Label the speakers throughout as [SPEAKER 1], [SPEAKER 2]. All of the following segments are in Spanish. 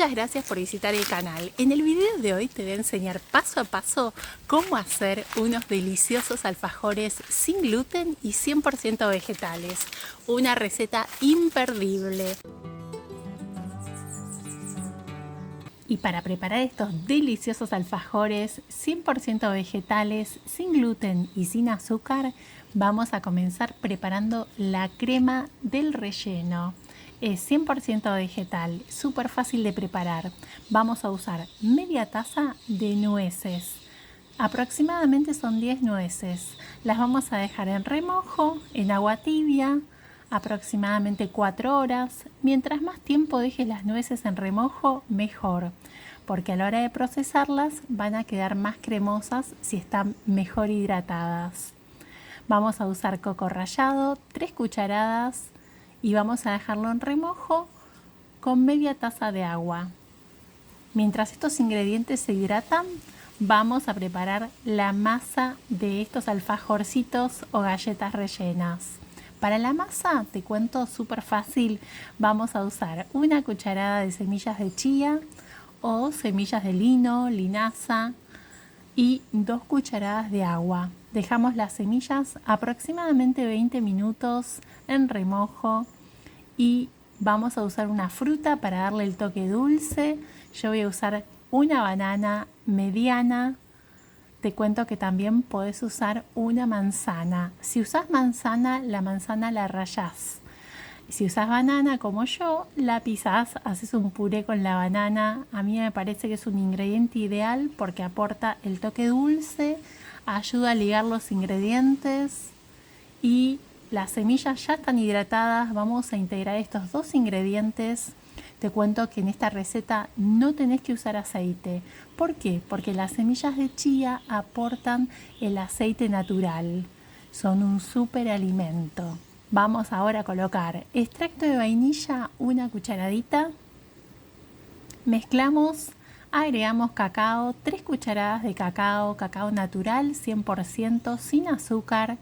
[SPEAKER 1] Muchas gracias por visitar el canal. En el video de hoy te voy a enseñar paso a paso cómo hacer unos deliciosos alfajores sin gluten y 100% vegetales. Una receta imperdible. Y para preparar estos deliciosos alfajores 100% vegetales, sin gluten y sin azúcar, vamos a comenzar preparando la crema del relleno. Es 100% vegetal, súper fácil de preparar. Vamos a usar media taza de nueces. Aproximadamente son 10 nueces. Las vamos a dejar en remojo, en agua tibia, aproximadamente 4 horas. Mientras más tiempo dejes las nueces en remojo, mejor, porque a la hora de procesarlas van a quedar más cremosas si están mejor hidratadas. Vamos a usar coco rallado, 3 cucharadas, y vamos a dejarlo en remojo con media taza de agua. Mientras estos ingredientes se hidratan, vamos a preparar la masa de estos alfajorcitos o galletas rellenas. Para la masa, te cuento súper fácil, vamos a usar una cucharada de semillas de chía o semillas de lino, linaza y 2 cucharadas de agua. Dejamos las semillas aproximadamente 20 minutos en remojo y vamos a usar una fruta para darle el toque dulce. Yo voy a usar una banana mediana. Te cuento que también podés usar una manzana. Si usás manzana, la manzana la rallás. Si usás banana como yo, la pisás, haces un puré con la banana. A mí me parece que es un ingrediente ideal porque aporta el toque dulce, ayuda a ligar los ingredientes y las semillas ya están hidratadas. Vamos a integrar estos 2 ingredientes. Te cuento que en esta receta no tenés que usar aceite. ¿Por qué? Porque las semillas de chía aportan el aceite natural. Son un superalimento. Vamos ahora a colocar extracto de vainilla, una cucharadita. Mezclamos, agregamos cacao, 3 cucharadas de cacao, cacao natural, 100%, sin azúcar.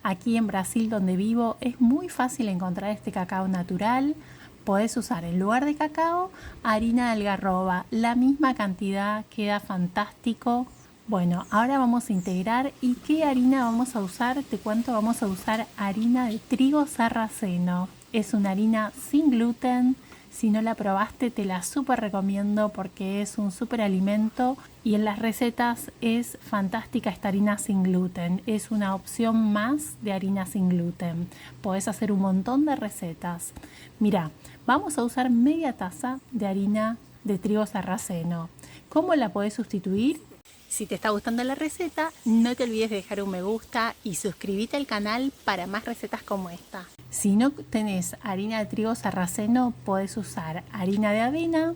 [SPEAKER 1] Aquí en Brasil, donde vivo, es muy fácil encontrar este cacao natural. Podés usar en lugar de cacao, harina de algarroba. La misma cantidad, queda fantástico. Bueno, ahora vamos a integrar. ¿Y qué harina vamos a usar? Te cuento, vamos a usar harina de trigo sarraceno. Es una harina sin gluten. Si no la probaste, te la súper recomiendo porque es un súper alimento y en las recetas es fantástica esta harina sin gluten. Es una opción más de harina sin gluten. Podés hacer un montón de recetas. Mira, vamos a usar media taza de harina de trigo sarraceno. ¿Cómo la podés sustituir? Si te está gustando la receta, no te olvides de dejar un me gusta y suscríbete al canal para más recetas como esta. Si no tenés harina de trigo sarraceno, podés usar harina de avena,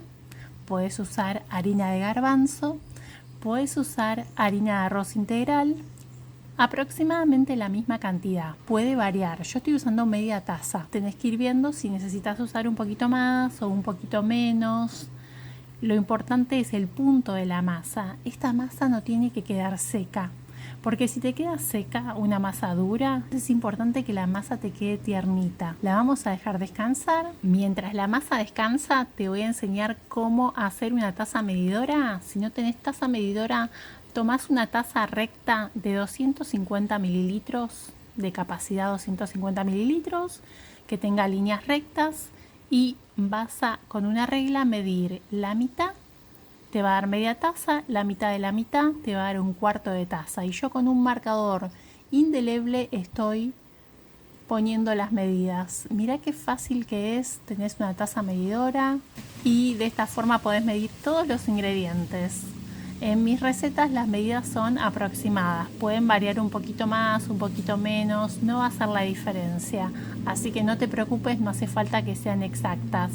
[SPEAKER 1] podés usar harina de garbanzo, podés usar harina de arroz integral, aproximadamente la misma cantidad, puede variar. Yo estoy usando media taza. Tenés que ir viendo si necesitas usar un poquito más o un poquito menos. Lo importante es el punto de la masa. Esta masa no tiene que quedar seca, porque si te queda seca, una masa dura, es importante que la masa te quede tiernita. La vamos a dejar descansar. Mientras la masa descansa, te voy a enseñar cómo hacer una taza medidora. Si no tenés taza medidora, tomás una taza recta de 250 mililitros, de capacidad 250 mililitros, que tenga líneas rectas, y vas a con una regla medir la mitad. Te va a dar media taza, la mitad de la mitad te va a dar un cuarto de taza. Y yo con un marcador indeleble estoy poniendo las medidas. Mirá qué fácil que es. Tenés una taza medidora y de esta forma podés medir todos los ingredientes. En mis recetas las medidas son aproximadas. Pueden variar un poquito más, un poquito menos. No va a hacer la diferencia. Así que no te preocupes, no hace falta que sean exactas.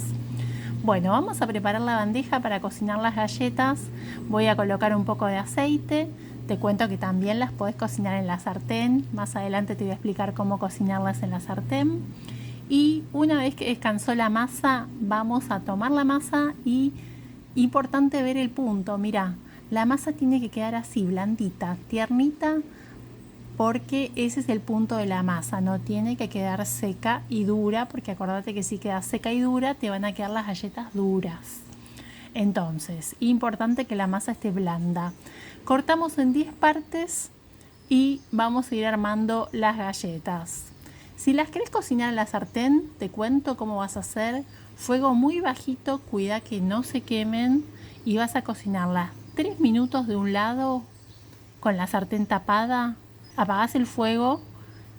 [SPEAKER 1] Bueno, vamos a preparar la bandeja para cocinar las galletas. Voy a colocar un poco de aceite. Te cuento que también las podés cocinar en la sartén. Más adelante te voy a explicar cómo cocinarlas en la sartén. Y una vez que descansó la masa, vamos a tomar la masa y importante ver el punto. Mirá, la masa tiene que quedar así, blandita, tiernita, porque ese es el punto de la masa. No tiene que quedar seca y dura, porque acordate que si queda seca y dura te van a quedar las galletas duras. Entonces, importante que la masa esté blanda. Cortamos en 10 partes y vamos a ir armando las galletas. Si las querés cocinar en la sartén, te cuento cómo vas a hacer. Fuego muy bajito, cuida que no se quemen y vas a cocinarlas 3 minutos de un lado con la sartén tapada. Apagás el fuego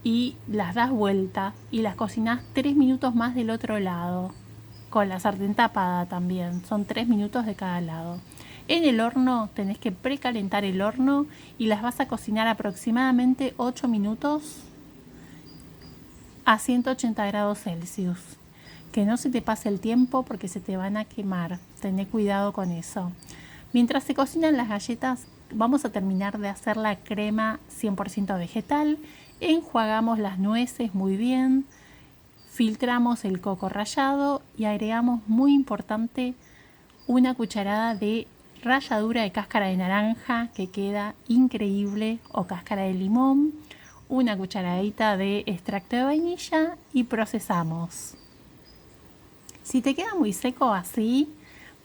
[SPEAKER 1] y las das vuelta y las cocinás 3 minutos más del otro lado con la sartén tapada también. Son 3 minutos de cada lado. En el horno tenés que precalentar el horno y las vas a cocinar aproximadamente 8 minutos a 180 grados Celsius. Que no se te pase el tiempo porque se te van a quemar. Tené cuidado con eso. Mientras se cocinan las galletas, vamos a terminar de hacer la crema 100% vegetal. Enjuagamos las nueces muy bien. Filtramos el coco rallado y agregamos, muy importante, una cucharada de ralladura de cáscara de naranja que queda increíble, o cáscara de limón, una cucharadita de extracto de vainilla y procesamos. Si te queda muy seco así,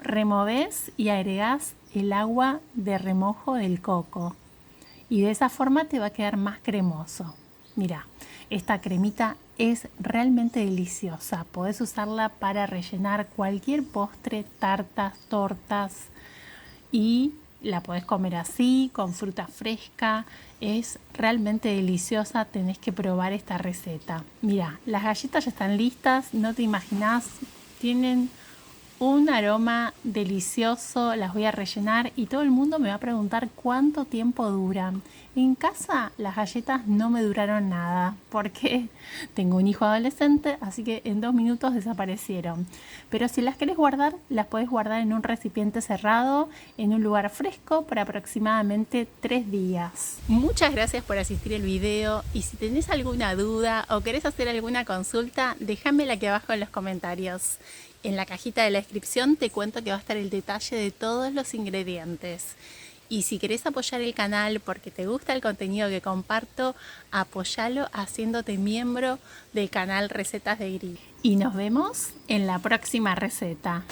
[SPEAKER 1] removés y agregás el agua de remojo del coco y de esa forma te va a quedar más cremoso. Mira, esta cremita es realmente deliciosa. Podés usarla para rellenar cualquier postre, tartas, tortas, y la podés comer así, con fruta fresca. Es realmente deliciosa, tenés que probar esta receta. Mira, las galletas ya están listas, no te imaginás, tienen un aroma delicioso. Las voy a rellenar y todo el mundo me va a preguntar cuánto tiempo duran. En casa las galletas no me duraron nada porque tengo un hijo adolescente, así que en 2 minutos desaparecieron. Pero si las querés guardar, las podés guardar en un recipiente cerrado, en un lugar fresco, por aproximadamente 3 días. Muchas gracias por asistir al video y si tenés alguna duda o querés hacer alguna consulta, déjamela aquí abajo en los comentarios. En la cajita de la descripción te cuento que va a estar el detalle de todos los ingredientes. Y si querés apoyar el canal porque te gusta el contenido que comparto, apóyalo haciéndote miembro del canal Recetas de Gris. Y nos vemos en la próxima receta.